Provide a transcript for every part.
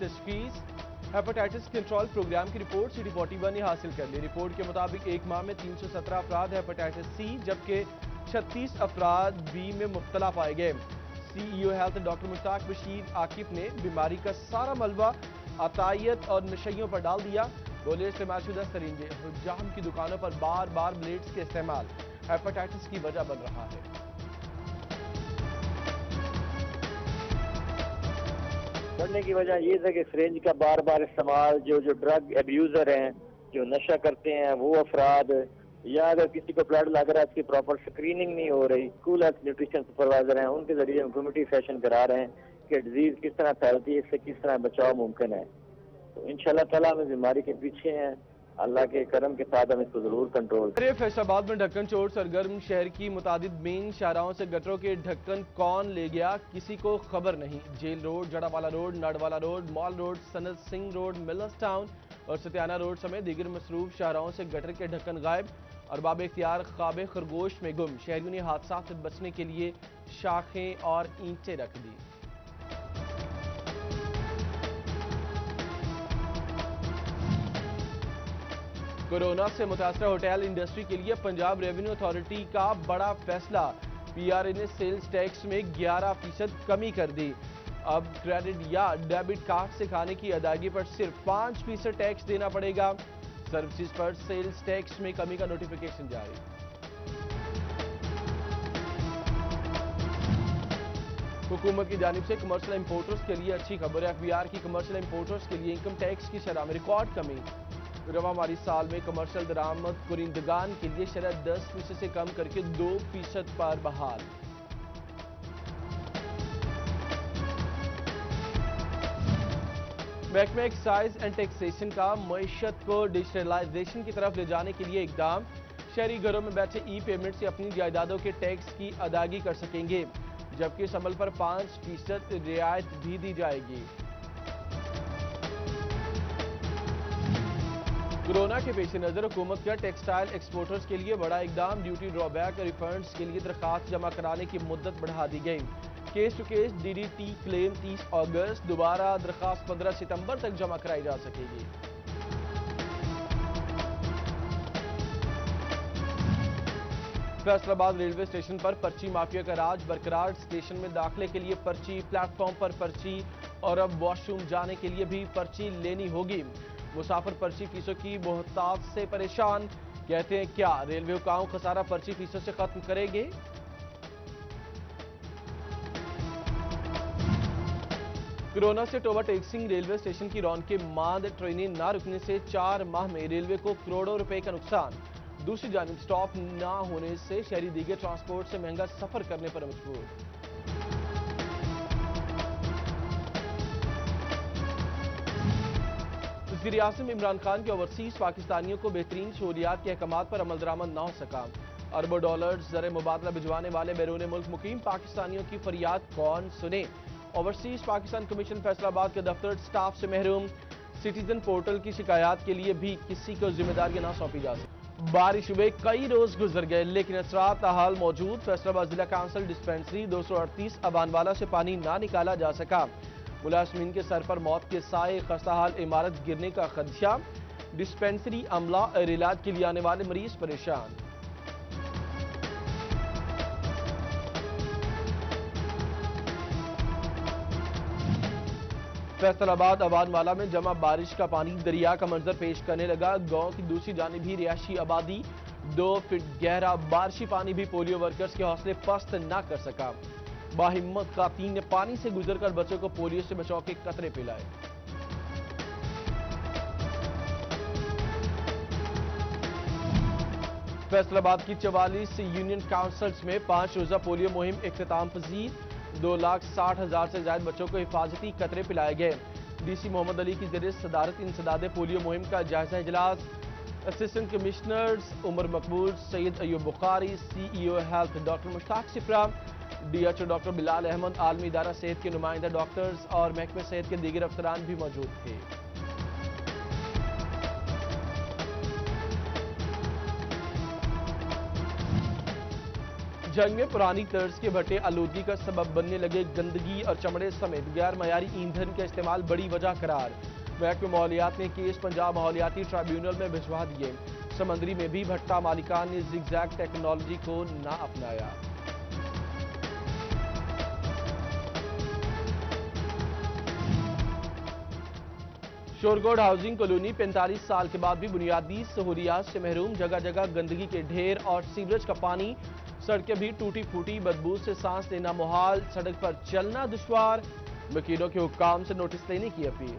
तशखीस। Hepatitis control programme की report city 41 ने हासिल कर ली। रिपोर्ट के मुताबिक एक माह में 317 अफराद हेपेटाइटिस सी जबकि 36 अफराद बी में मुब्तला पाए गए। CEO health doctor Mushtaq Bashir Aqib ने बीमारी का सारा मलबा अतायत और नशइयों पर डाल दिया। बोले इस्तेमालशुदा सरिंजें, हुज्जाम की दुकानों पर बार बार ब्लेड्स के इस्तेमाल हेपेटाइटिस की वजह बन रहा है। बढ़ने की वजह ये है कि सिरिंज का बार बार इस्तेमाल, जो ड्रग एब्यूजर हैं, जो नशा करते हैं, वो अफराद, या अगर किसी को ब्लड लग रहा है उसकी प्रॉपर स्क्रीनिंग नहीं हो रही, स्कूल हेल्थ न्यूट्रिशन सुपरवाइजर हैं, उनके जरिए हम कम्युनिटी सेशन करा रहे हैं कि डिजीज किस तरह फैलती है, इससे किस तरह बचाव मुमकिन है। तो इंशाल्लाह ताला हम इस बीमारी के पीछे हैं, अल्लाह के करम के साथ हम इसको जरूर कंट्रोल। फैसलाबाद में ढक्कन चोर सरगर्म, शहर की मुतादिद मेन शाहराहों से गटरों के ढक्कन कौन ले गया किसी को खबर नहीं। Jail road, Jaranwala road, Nadwala road, mall road, Sant Singh road, millers town और सत्याना रोड समेत दीगर मसरूफ शाहराहों से गटर के ढक्कन गायब। अरबाब इख्तियार ख्वाब खरगोश में गुम। शहरियों ने हादसा से बचने के लिए शाखें और ईंटें रख दी। कोरोना से मुतासरा होटल इंडस्ट्री के लिए पंजाब रेवेन्यू अथॉरिटी का बड़ा फैसला। PRA ने सेल्स टैक्स में 11% कमी कर दी। अब क्रेडिट या डेबिट कार्ड से खाने की अदायगी पर सिर्फ 5% टैक्स देना पड़ेगा। सर्विसेज पर सेल्स टैक्स में कमी का नोटिफिकेशन जारी। हुकूमत की जानिब से कमर्शियल इंपोर्टर्स के लिए अच्छी खबर है। FBR की कमर्शियल इंपोर्टर्स के लिए इनकम टैक्स की शरह में रिकॉर्ड कमी। रवा माली साल में कमर्शियल दरामद कुरिंदगान के लिए शरह 10% से कम करके 2% पर बहाल। महकमा एक्साइज एंड टैक्सेशन का मईशत को डिजिटलाइजेशन की तरफ ले जाने के लिए इकदाम। शहरी घरों में बैठे ई-पेमेंट से अपनी जायदादों के टैक्स की अदायगी कर सकेंगे, जबकि इस अमल पर 5% रियायत भी दी जाएगी। कोरोना के पेश नजर हुकूमत का टेक्सटाइल एक्सपोर्टर्स के लिए बड़ा इकदाम। ड्यूटी ड्रॉबैक और रिफंड्स के लिए दरखास्त जमा कराने की मुद्दत बढ़ा दी गई। Case to case DDT claim 30 अगस्त, दोबारा दरखास्त 15 सितंबर तक जमा कराई जा सकेगी। फैसलाबाद रेलवे स्टेशन पर पर्ची माफिया का राज बरकरार। स्टेशन में दाखिले के लिए पर्ची, प्लेटफॉर्म पर पर्ची और अब वॉशरूम जाने के लिए भी पर्ची लेनी होगी। मुसाफिर पर्ची फीसों की मोहताज से परेशान। कहते हैं क्या रेलवे हुकाम खसारा पर्ची फीसों से खत्म करेंगे? कोरोना से ओवरटेक्सिंग रेलवे स्टेशन की रौनकें मांद। ट्रेनें ना रुकने से 4 माह में रेलवे को करोड़ों रुपए का नुकसान। दूसरी जानिब स्टॉप ना होने से शहरी दीगर ट्रांसपोर्ट से महंगा सफर करने पर मजबूर। वज़ीर आज़म इमरान खान के ओवरसीज पाकिस्तानियों को बेहतरीन सहूलियात के अहकामात पर अमल दरामद ना हो सका। अरबों डॉलर्स ज़र मुबादला भिजवाने वाले बैरून मुल्क मुकीम पाकिस्तानियों की फरियाद कौन सुने। ओवरसीज पाकिस्तान कमीशन फैसलाबाद के दफ्तर स्टाफ से महरूम। सिटीजन पोर्टल की शिकायत के लिए भी किसी को जिम्मेदारियां ना सौंपी जा सकी। बारिश हुए कई रोज गुजर गए लेकिन असरात ताहाल मौजूद। फैसलाबाद जिला काउंसिल डिस्पेंसरी 238 अबानवाला से पानी ना निकाला जा सका। मुलाजमीन के सर पर मौत के साए, खस्ताहाल इमारत गिरने का खदशा। डिस्पेंसरी अमला और इलाज के लिए आने वाले मरीज परेशान। फैसलाबाद अबानवाला में जमा बारिश का पानी दरिया का मंजर पेश करने लगा। गांव की दूसरी जानिब भी रिहायशी आबादी। 2 फीट गहरा बारिशी पानी भी पोलियो वर्कर्स के हौसले पस्त न कर सका। बाहिम्मत खातून ने पानी से गुजरकर बच्चों को पोलियो से बचाव के कतरे पिलाए। फैसलाबाद की 44 यूनियन काउंसिल्स में 5 रोजा पोलियो मुहिम इख्तिताम पजीर। 2,60,000 से ज्यादा बच्चों को हिफाजती कतरे पिलाए गए। DC मोहम्मद अली की जरिए सदारत इंसदादे पोलियो मुहिम का जायजा इजलास। Assistant commissioners Umar Maqbool, Syed Ayub Bukhari, CEO health doctor Mushtaq Sifra, DHO doctor Bilal Ahmad, आलमी इदारा सेहत के नुमाइंदा डॉक्टर्स और महकमे सेहत के दीगर अफसरान भी मौजूद थे। जंग में पुरानी तर्ज के भट्टे आलूदगी का सबब बनने लगे। गंदगी और चमड़े समेत गैर मयारी ईंधन का इस्तेमाल बड़ी वजह करार। महकमे माहौलियात ने केस पंजाब माहौलियाती ट्राइब्यूनल में भिजवा दिए। समंदरी में भी भट्टा मालिकान ने जिगजैग टेक्नोलॉजी को ना अपनाया। शोरगोड हाउसिंग कॉलोनी 45 साल के बाद भी बुनियादी सहूलियात से महरूम। जगह जगह गंदगी के ढेर और सीवरेज का पानी। सड़कें भी टूटी फूटी, बदबू से सांस लेना मुहाल, सड़क पर चलना दुश्वार। वकीलों के हुक्काम से नोटिस लेने की अपील।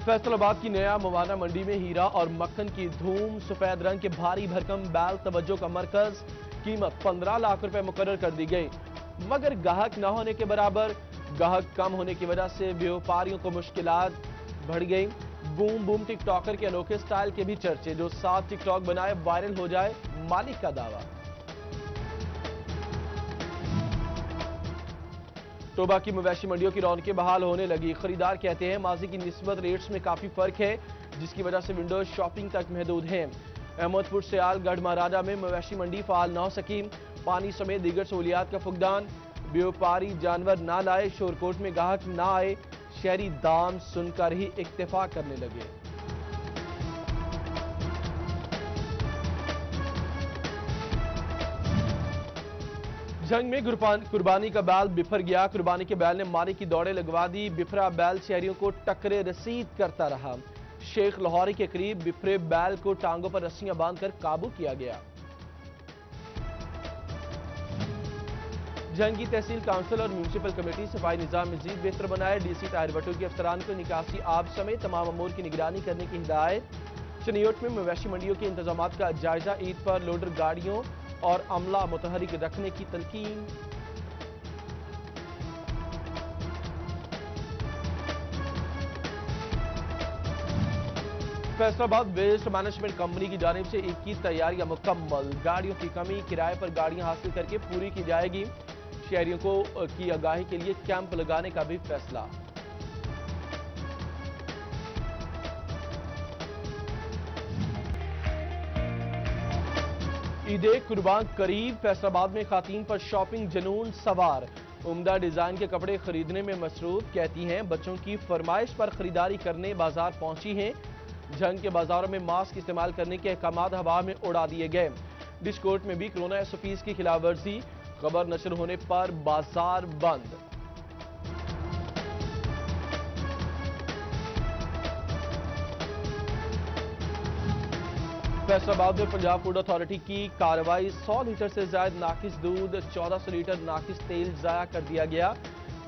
फैसलाबाद की नया मवाना मंडी में हीरा और मक्खन की धूम। सफेद रंग के भारी भरकम बैल तवज्जो का मरकज। कीमत 15 लाख रुपए मुकर्रर कर दी गई, मगर गाहक न होने के बराबर। गाहक कम होने की वजह से व्यापारियों को मुश्किलात बढ़ गई। बूम बूम टिकटॉकर के अनोखे स्टाइल के भी चर्चे। जो 7 टिकटॉक बनाए वायरल हो जाए, मालिक का दावा। टोबा की मवेशी मंडियों की रौनकें बहाल होने लगी। खरीदार कहते हैं माजी की निस्बत रेट्स में काफी फर्क है, जिसकी वजह से विंडो शॉपिंग तक महदूद है। अहमदपुर सियाल गढ़ महाराजा में मवेशी मंडी फाल न हो सकी। पानी समेत दीगर सहूलियात का फुकदान। व्यापारी जानवर ना लाए, शोरकोट में गाहक ना आए। शहरी दाम सुनकर ही इक्तफा करने लगे। जंग में कुर्बानी का बैल बिफर गया। कुर्बानी के बैल ने मालिक की दौड़े लगवा दी। बिफरा बैल शहरियों को टक्करे रसीद करता रहा। शेख लाहौरी के करीब बिफरे बैल को टांगों पर रस्सियां बांधकर काबू किया गया। जंगी तहसील काउंसिल और म्यूनिसिपल कमेटी सफाई निजाम मजीद बेहतर बनाए। डीसी टायरवटो के अफसरान को निकासी आब समेत तमाम अमूर की निगरानी करने की हिदायत। चनियोट में मवेशी मंडियों के इंतजाम का जायजा। ईद पर लोडर गाड़ियों और अमला मुतहरिक रखने की तलकीन। फैसलाबाद वेस्ट मैनेजमेंट कंपनी की जानिब से 21 तैयारियां मुकम्मल। गाड़ियों की कमी, किराए पर गाड़ियां हासिल करके पूरी की जाएगी। शहरियों को की आगाही के लिए कैंप लगाने का भी फैसला। ईदे कुर्बान करीब। फैसलाबाद में खातीन पर शॉपिंग जनून सवार। उम्दा डिजाइन के कपड़े खरीदने में मसरूफ। कहती हैं बच्चों की फरमाइश पर खरीदारी करने बाजार पहुंची हैं। जंग के बाजारों में मास्क इस्तेमाल करने के अहकामात हवा में उड़ा दिए गए। डिस्कोर्ट में भी कोरोना एसओपीज की खिलाफ वर्जी। खबर नशर होने पर बाजार बंद। फैसलाबाद में पंजाब फूड अथॉरिटी की कार्रवाई। 100 लीटर से ज्यादा नाकिस दूध, 1400 लीटर नाकिस तेल जाया कर दिया गया,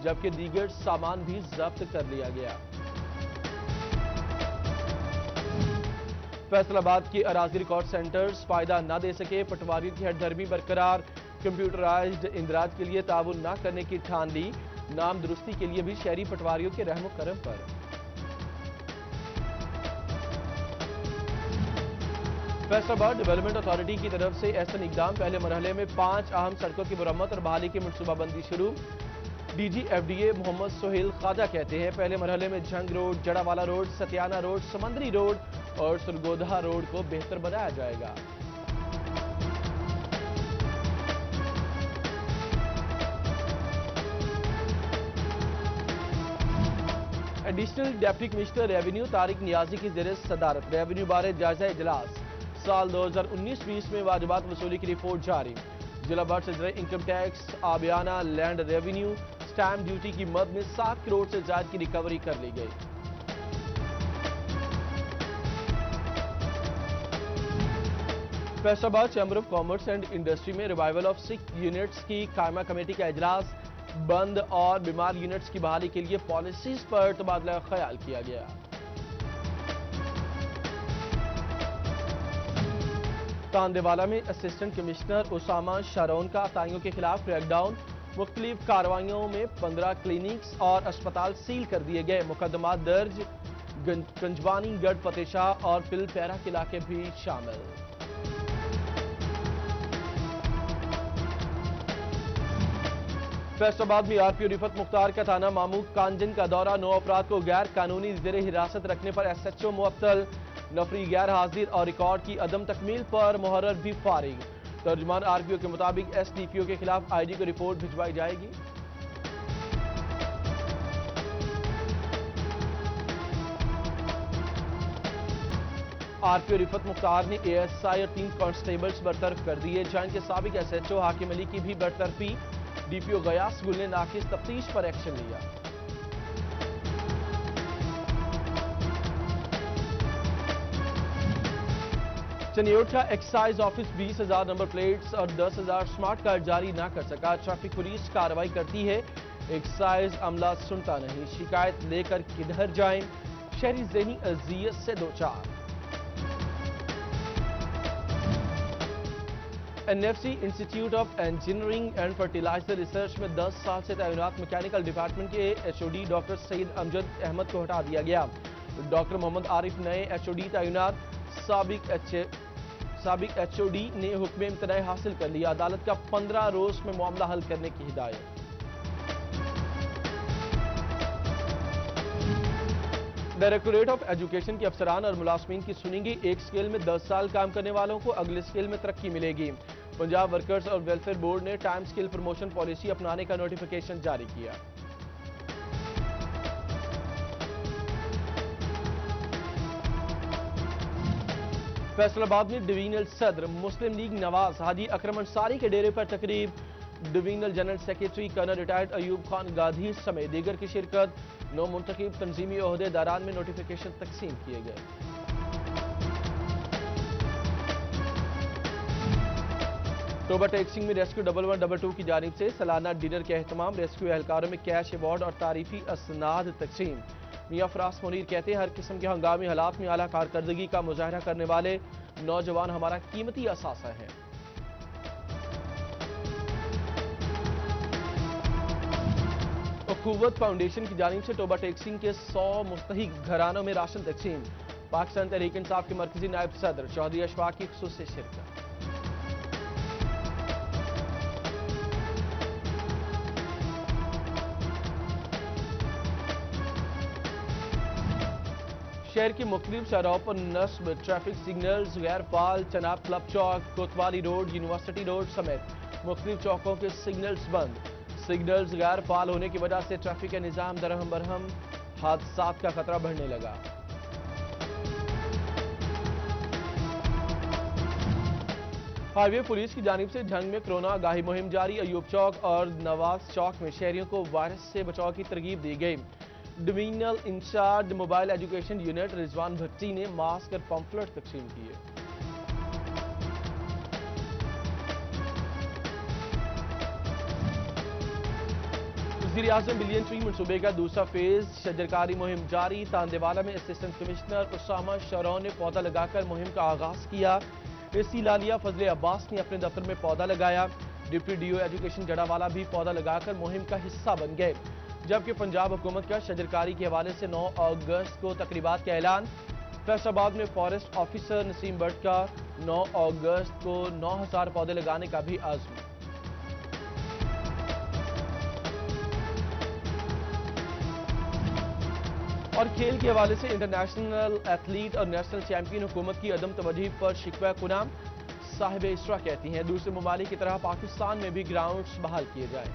जबकि दीगर सामान भी जब्त कर लिया गया। फैसलाबाद की अराजी रिकॉर्ड सेंटर्स फायदा न दे सके। पटवारियों की हठधर्मी बरकरार। कंप्यूटराइज्ड इंदराज के लिए ताउन न करने की ठान ली। नाम दुरुस्ती के लिए भी शहरी पटवारियों के रहमो करम पर। फैसलाबाद डेवलपमेंट अथॉरिटी की तरफ से ऐसा इकदाम। पहले मरहले में 5 अहम सड़कों की मरम्मत और बहाली की मनसूबाबंदी शुरू। डीजी एफडीए मोहम्मद सोहेल ख्वाजा कहते हैं पहले मरहले में Jhang road, Jaranwala road, Satiana road, Samundri road और सरगोधा रोड को बेहतर बनाया जाएगा। Additional deputy commissioner revenue Tariq Niazi की ज़ेर सदारत रेवेन्यू बारे जायजा इजलास। साल 2019-20 में वाजिबात वसूली की रिपोर्ट जारी। जिला भर से इनकम टैक्स, आबियाना, लैंड रेवेन्यू, स्टैम्प ड्यूटी की मद में 7 करोड़ से ज्यादा की रिकवरी कर ली गई। Faisalabad chamber of commerce and industry में रिवाइवल ऑफ 6 यूनिट्स की कायमा कमेटी का इजलास। बंद और बीमार यूनिट्स की बहाली के लिए पॉलिसीज पर तबादला ख्याल किया गया। तांदेवाला में असिस्टेंट कमिश्नर उसामा शारोन का अताइयों के खिलाफ क्रैकडाउन। मुख्तलिफ कार्रवाइयों में 15 क्लिनिक्स और अस्पताल सील कर दिए गए। मुकदमा दर्ज। कंजवानी, गढ़ फतेशाह और पिलपैरा के इलाके भी शामिल। फैसलाबाद में आरपीओ रिफत मुख्तार का थाना मामू कांजन का दौरा। 9 अफराद को गैर कानूनी जेर हिरासत रखने पर एसएचओ मुअत्तल। نفری غیر حاضر اور ریکارڈ کی عدم تکمیل پر محرر بھی فارغ۔ ترجمان RPO کے مطابق SDPO کے خلاف IG کو رپورٹ بھجوائی جائے گی۔ RPO رفت مختار نے ASI اور 3 کانسٹیبلز برطرف کر دیے، جہاں کے سابق SHO حاکم علی کی بھی برطرفی۔ DPO غیاث گل نے ناقص تفتیش پر ایکشن لیا۔ چنیوٹ کا ایکسائز آفس 20,000 نمبر پلیٹس اور 10,000 سمارٹ کارڈ جاری نہ کر سکا۔ ٹریفک پولیس کارروائی کرتی ہے، ایکسائز عملہ سنتا نہیں۔ شکایت لے کر کدھر جائیں، شہری ذہنی اذیت سے دوچار۔ NFC institute of engineering and fertiliser research میں 10 سال سے تعینات میکینیکل ڈپارٹمنٹ کے HOD ڈاکٹر سید امجد احمد کو ہٹا دیا گیا۔ ڈاکٹر محمد عارف نئے HOD تعینات۔ سابق HOD نے حکم امتناع حاصل کر لیا۔ عدالت کا 15 روز میں معاملہ حل کرنے کی ہدایت۔ ڈائریکٹوریٹ آف ایجوکیشن کے افسران اور ملازمین کی سنیں گی۔ ایک سکیل میں 10 سال کام کرنے والوں کو اگلے سکیل میں ترقی ملے گی۔ پنجاب ورکرز اور ویلفیئر بورڈ نے ٹائم سکل پروموشن پالیسی اپنانے کا نوٹیفیکیشن جاری کیا۔ فیصل آباد میں ڈویژنل صدر مسلم لیگ نواز حاجی اکرم انصاری کے ڈیرے پر تقریب۔ Divisional general secretary colonel retired Ayub Khan Gadhi سمیت دیگر کی شرکت۔ 9 منتخب تنظیمی عہدے داران میں نوٹیفیکیشن تقسیم کیے گئے۔ ٹوبہ ٹیکسنگ میں ریسکیو 1122 کی جانب سے سالانہ ڈنر کے اہتمام۔ ریسکیو اہلکاروں میں کیش ایوارڈ اور تعریفی اسناد تقسیم۔ میاں فراز منیر کہتے ہیں، ہر قسم کے ہنگامی حالات میں اعلیٰ کارکردگی کا مظاہرہ کرنے والے نوجوان ہمارا قیمتی اثاثہ ہیں۔ اخوت فاؤنڈیشن کی جانب سے ٹوبہ ٹیکسنگ کے 100 مستحق گھرانوں میں راشن تقسیم۔ پاکستان تحریک انصاف کے مرکزی نائب صدر چودھری اشفاق کی خصوصی شرکت۔ شہر کی مختلف شاہراہوں پر نصب ٹریفک سگنلز غیر فعال۔ چناب کلب چوک، کوتوالی روڈ، یونیورسٹی روڈ سمیت مختلف چوکوں کے سگنلز بند۔ سگنلز غیر فعال ہونے کی وجہ سے ٹریفک کا نظام درہم برہم، حادثات کا خطرہ بڑھنے لگا۔ ہائی وے پولیس کی جانب سے جھنگ میں کرونا آگاہی مہم جاری۔ ایوب چوک اور نواز چوک میں شہریوں کو وائرس سے بچاؤ کی ترغیب دی گئی۔ Divisional incharge mobile education unit Rizwan Bhatti نے ماسک اور پمفلٹ تقسیم کیے۔ وزیر اعظم بلین ٹری منصوبے کا دوسرا فیز شجرکاری مہم جاری۔ تاندیوالا میں اسسٹنٹ کمشنر اسامہ شرون نے پودا لگا کر مہم کا آغاز کیا۔ AC لالیہ فضل عباس نے اپنے دفتر میں پودا لگایا۔ ڈپٹی DO ایجوکیشن جڑاوالا بھی پودا لگا کر مہم کا حصہ بن گئے، جبکہ پنجاب حکومت کا شجرکاری کے حوالے سے 9 اگست کو تقریبات کا اعلان۔ فیصل آباد میں فارسٹ آفیسر نسیم بٹ کا 9 اگست کو 9000 پودے لگانے کا بھی عزم۔ اور کھیل کے حوالے سے انٹرنیشنل ایتھلیٹ اور نیشنل چیمپئن حکومت کی عدم توجہی پر شکوہ کنام۔ صاحب اسرا کہتی ہیں دوسرے ممالک کی طرح پاکستان میں بھی گراؤنڈز بحال کیے جائیں۔